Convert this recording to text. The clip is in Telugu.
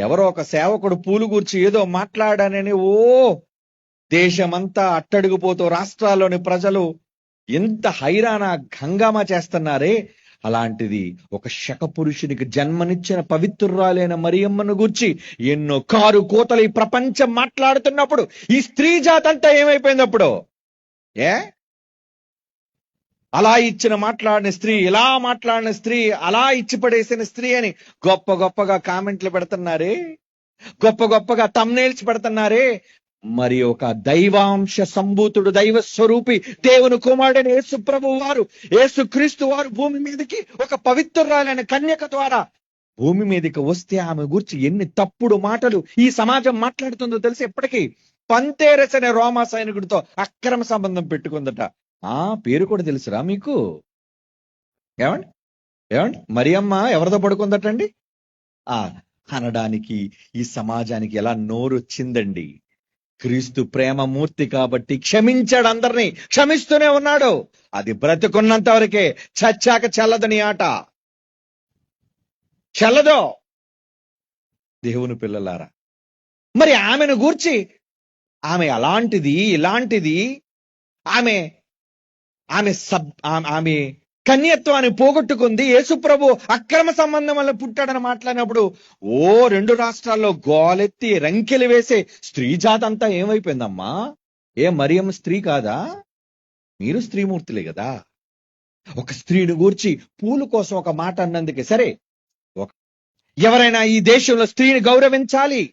ఎవరో ఒక సేవకుడు పూలు గూర్చి ఏదో మాట్లాడానని దేశమంతా అట్టడుగుపోతూ రాష్ట్రాల్లోని ప్రజలు ఎంత హైరాణ హంగామా చేస్తున్నారే, అలాంటిది ఒక శక పురుషునికి జన్మనిచ్చిన పవిత్రురాలైన మరియమ్మను గూర్చి ఎన్నో కారు కోతలు ఈ ప్రపంచం మాట్లాడుతున్నప్పుడు ఈ స్త్రీ జాతి అంతా ఏమైపోయింది అప్పుడు? అలా మాట్లాడిన స్త్రీ, ఇలా మాట్లాడిన స్త్రీ, అలా ఇచ్చి పడేసిన స్త్రీ అని గొప్పగా కామెంట్లు పెడుతున్నారే, గొప్పగా తమ్నేల్స్ పెడుతున్నారే. మరి ఒక దైవాంశ సంభూతుడు, దైవ స్వరూపి, దేవుని కుమారుడైన యేసు ప్రభువు వారు, యేసు క్రీస్తు వారు భూమి మీదకి ఒక పవిత్రురాలైన కన్యక ద్వారా భూమి మీదకి వస్తే ఆమె గురించి ఎన్ని తప్పుడు మాటలు ఈ సమాజం మాట్లాడుతుందో తెలిసి ఎప్పటికీ పంతేరస్ అనే రోమా సైనికుడితో అక్రమ సంబంధం పెట్టుకుందట. పేరు కూడా తెలుసురా మీకు? ఏమండి మరియమ్మ ఎవరితో పడుకుందటండి అనడానికి ఈ సమాజానికి ఎలా నోరొచ్చిందండి? క్రీస్తు ప్రేమమూర్తి కాబట్టి క్షమించాడు, అందరినీ క్షమిస్తూనే ఉన్నాడు. అది బ్రతుకున్నంత వరకే, చచ్చాక చెల్లదని ఆట చెల్లదో. దేవుని పిల్లలారా, మరి ఆమెను గూర్చి ఆమె అలాంటిది ఇలాంటిది, ఆమె కన్యత్వాన్ని పోగొట్టుకుంది, యేసుప్రభు అక్రమ సంబంధం వల్ల పుట్టాడని మాట్లాడినప్పుడు 2 రాష్ట్రాల్లో గోలెత్తి రంకెలు వేసే స్త్రీ జాతి అంతా ఏమైపోయిందమ్మా? మరియమ్మ స్త్రీ కాదా? మీరు స్త్రీమూర్తులే కదా. ఒక స్త్రీని గూర్చి పూలు కోసం ఒక మాట అన్నందుకే సరే, ఎవరైనా ఈ దేశంలో స్త్రీని గౌరవించాలి,